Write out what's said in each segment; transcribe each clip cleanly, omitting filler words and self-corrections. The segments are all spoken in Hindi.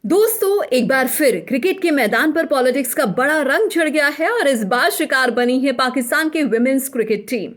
दोस्तों, एक बार फिर क्रिकेट के मैदान पर पॉलिटिक्स का बड़ा रंग चढ़ गया है और इस बार शिकार बनी है पाकिस्तान की विमेंस क्रिकेट टीम।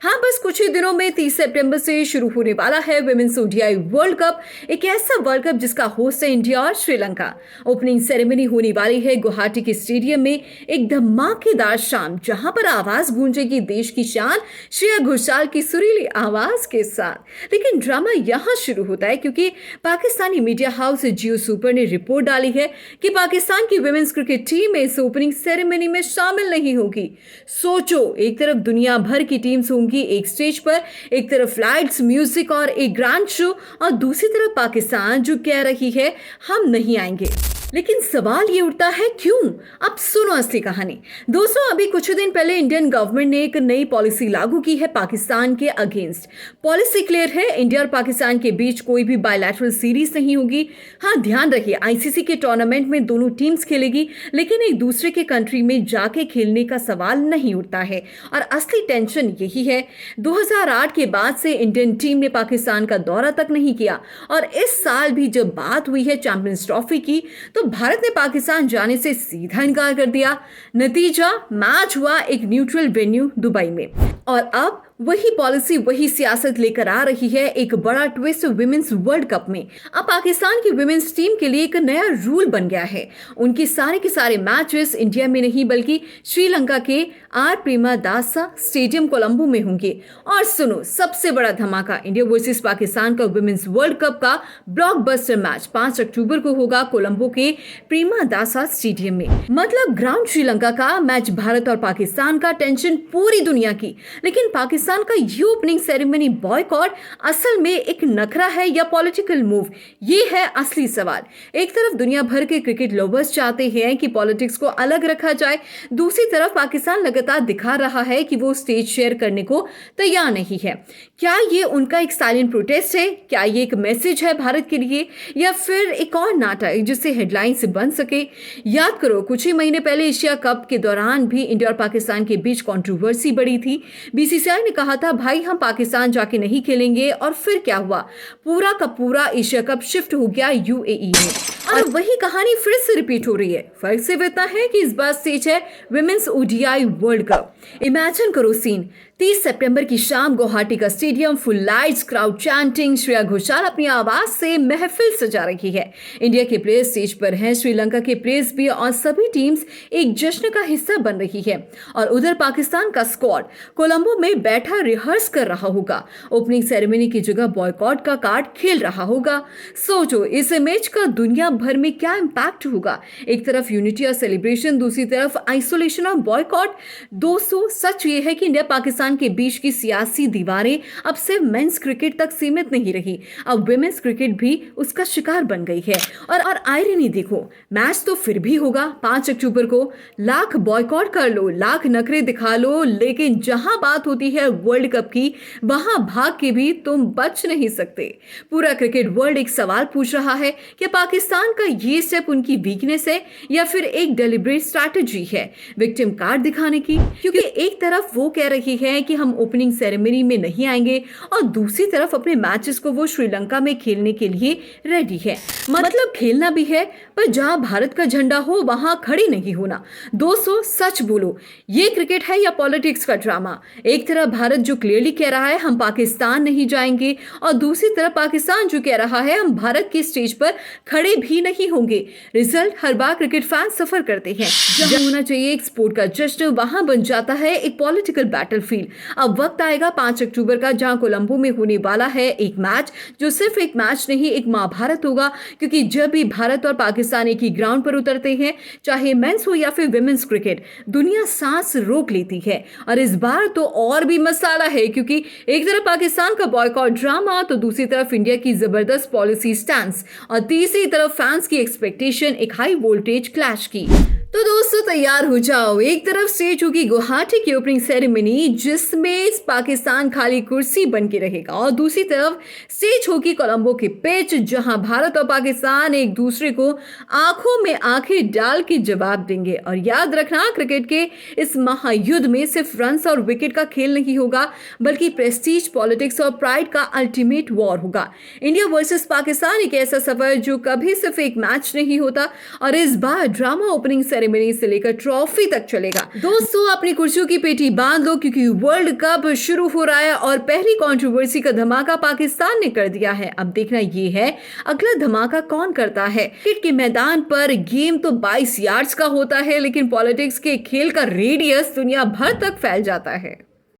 हाँ, बस कुछ ही दिनों में 30 सितंबर से शुरू होने वाला है विमेंस ओडीआई वर्ल्ड कप। एक ऐसा वर्ल्ड कप जिसका होस्ट है इंडिया और श्रीलंका। ओपनिंग सेरेमनी होने वाली है गुवाहाटी के स्टेडियम में, एक धमाकेदार शाम जहां पर आवाज गूंजेगी देश की शान श्रेया घोषाल की सुरीली आवाज के साथ। लेकिन ड्रामा यहां शुरू होता है क्योंकि पाकिस्तानी मीडिया हाउस जियो सुपर ने रिपोर्ट डाली है कि पाकिस्तान की विमेंस क्रिकेट टीम इस ओपनिंग सेरेमनी में शामिल नहीं होगी। सोचो, एक तरफ दुनिया भर की टीम्स होंगी एक स्टेज पर, एक तरफ लाइट्स, म्यूजिक और एक ग्रैंड शो, और दूसरी तरफ पाकिस्तान जो कह रही है हम नहीं आएंगे। लेकिन सवाल ये उठता है क्यों? अब सुनो असली कहानी। दोस्तों, अभी कुछ दिन पहले इंडियन गवर्नमेंट ने एक नई पॉलिसी लागू की है पाकिस्तान के अगेंस्ट। पॉलिसी क्लियर है, इंडिया और पाकिस्तान के बीच कोई भी बायलैटरल सीरीज नहीं होगी। हाँ, ध्यान रखिए, आईसीसी के टूर्नामेंट में दोनों टीम्स खेलेगी, लेकिन एक दूसरे के कंट्री में जाके खेलने का सवाल नहीं उठता है। और असली टेंशन यही है, 2008 के बाद से इंडियन टीम ने पाकिस्तान का दौरा तक नहीं किया, और इस साल भी जब बात हुई है चैंपियंस ट्रॉफी की तो भारत ने पाकिस्तान जाने से सीधा इनकार कर दिया। नतीजा, मैच हुआ एक न्यूट्रल वेन्यू दुबई में। और अब वही पॉलिसी, वही सियासत लेकर आ रही है एक बड़ा ट्विस्ट विमेंस वर्ल्ड कप में। अब पाकिस्तान की विमेंस टीम के लिए एक नया रूल बन गया है। उनके सारे के सारे मैचेस इंडिया में नहीं बल्कि श्रीलंका के आर प्रेमदासा स्टेडियम कोलंबो में होंगे। और सुनो, सबसे बड़ा धमाका, इंडिया वर्सेस पाकिस्तान का विमेंस वर्ल्ड कप का ब्लॉकबस्टर मैच 5 अक्टूबर को होगा कोलंबो के प्रेमदासा स्टेडियम में। मतलब ग्राउंड श्रीलंका का मैच, भारत और पाकिस्तान का टेंशन पूरी दुनिया की। लेकिन पाकिस्तान का ये ओपनिंग सेरेमनी बॉयकॉट असल में एक नखरा है या पॉलिटिकल मूव? ये है असली सवाल। एक तरफ दुनिया भर के क्रिकेट लवर्स चाहते हैं कि पॉलिटिक्स को अलग रखा जाए, दूसरी तरफ पाकिस्तान लगातार दिखा रहा है कि वो स्टेज शेयर करने को तैयार नहीं है। क्या ये उनका एक साइलेंट प्रोटेस्ट है? क्या ये एक मैसेज है भारत के लिए, या फिर एक और नाटक जिससे हेडलाइन से बन सके? याद करो, कुछ ही महीने पहले एशिया कप के दौरान भी इंडिया और पाकिस्तान के बीच कंट्रोवर्सी बढ़ी थी। बीसीसीआई ने कहा था भाई हम पाकिस्तान जाके नहीं खेलेंगे, और फिर क्या हुआ? पूरा का पूरा एशिया कप शिफ्ट हो गया यूएई में। और वही कहानी फिर से रिपीट हो रही है। फर्क सिर्फ इतना है कि इस बार स्टेज है women's ODI world cup. Imagine करो सीन, 30 सितंबर की शाम, गुवाहाटी का stadium, full lights, crowd chanting, Shreya Ghoshal अपनी आवाज से महफिल सजा रही है। इंडिया के प्लेयर्स स्टेज पर हैं, श्रीलंका के प्लेयर्स भी, और सभी टीम्स एक जश्न का हिस्सा बन रही है। और उधर पाकिस्तान का स्क्वाड कोलंबो में बैठा रिहर्स कर रहा होगा, ओपनिंग सेरेमनी की जगह बॉयकॉट का कार्ड खेल रहा होगा। सोचो, इस इमेज का दुनिया भर में क्या इंपैक्ट होगा? एक तरफ यूनिटी और सेलिब्रेशन, दूसरी तरफ आइसोलेशन और बॉयकॉट। दोस्तों, सच ये है कि इंडिया पाकिस्तान के बीच की सियासी दीवारें अब सिर्फ मेंस क्रिकेट तक सीमित नहीं रही, अब विमेंस क्रिकेट भी उसका शिकार बन गई है। और आयरनी देखो, मैच तो फिर भी होगा 5 अक्टूबर को। लाख बॉयकॉट कर लो, लाख नखरे दिखा लो, लेकिन जहां बात होती है वर्ल्ड कप की, वहां भाग के भी तुम बच नहीं सकते। पूरा क्रिकेट वर्ल्ड एक सवाल पूछ रहा है कि पाकिस्तान का ये स्टेप उनकी वीकनेस है या फिर एक डेलिब्रेट स्ट्रैटेजी है विक्टिम कार्ड दिखाने की? क्योंकि एक तरफ वो कह रही है कि हम ओपनिंग सेरेमनी में नहीं आएंगे, और दूसरी तरफ अपने मैचेस को वो श्रीलंका में खेलने के लिए रेडी है। मतलब खेलना भी है, पर जहां भारत का झंडा हो वहां खड़ी नहीं होना। दोस्तों, सच बोलो, ये क्रिकेट है या पॉलिटिक्स का ड्रामा? एक तरफ भारत जो क्लियरली कह रहा है हम पाकिस्तान नहीं जाएंगे, और दूसरी तरफ पाकिस्तान जो कह रहा है हम भारत के स्टेज पर खड़े भी नहीं होंगे। रिजल्ट, हर बार क्रिकेट फैन सफर करते हैं। जहां होना चाहिए एक स्पोर्ट का जश्न, वहां बन जाता है एक पॉलिटिकल बैटलफील्ड। अब वक्त आएगा 5 अक्टूबर का, जहां कोलंबो में होने वाला है एक मैच जो सिर्फ एक मैच नहीं, एक महाभारत होगा। क्योंकि जब भी भारत और पाकिस्तान एक ही ग्राउंड पर उतरते हैं, चाहे मेंस हो या फिर विमेंस क्रिकेट, दुनिया सांस रोक लेती है। और इस बार तो और भी मसाला है, क्योंकि एक तरफ पाकिस्तान का बॉयकॉट ड्रामा, तो दूसरी तरफ इंडिया की जबरदस्त पॉलिसी स्टैंस, और तीसरी तरफ फैंस की एक्सपेक्टेशन एक हाई वोल्टेज क्लैश की। तो दोस्तों तैयार हो जाओ। एक तरफ स्टेज होगी गुवाहाटी की ओपनिंग सेरेमनी जिसमें पाकिस्तान खाली कुर्सी बन के रहेगा और दूसरी तरफ स्टेज होगी कोलंबो की पिच जहां भारत और पाकिस्तान एक दूसरे को आंखों में आंखें डाल के जवाब देंगे। और याद रखना क्रिकेट के इस महायुद्ध में सिर्फ रन्स और विकेट का खेल नहीं होगा बल्कि प्रेस्टीज, पॉलिटिक्स और प्राइड का अल्टीमेट वॉर होगा। इंडिया वर्सेस पाकिस्तान एक ऐसा सफर जो कभी सिर्फ एक मैच नहीं होता और इस बार ड्रामा ओपनिंग सेरेमनी से लेकर ट्रॉफी तक चलेगा। दोस्तों अपनी कुर्सियों की पेटी बांध लो क्योंकि वर्ल्ड कप शुरू हो रहा है और पहली कंट्रोवर्सी का धमाका पाकिस्तान ने कर दिया है। अब देखना ये है अगला धमाका कौन करता है। क्रिकेट के मैदान पर गेम तो 22 यार्ड्स का होता है लेकिन पॉलिटिक्स के खेल का रेडियस दुनिया भर तक फैल जाता है।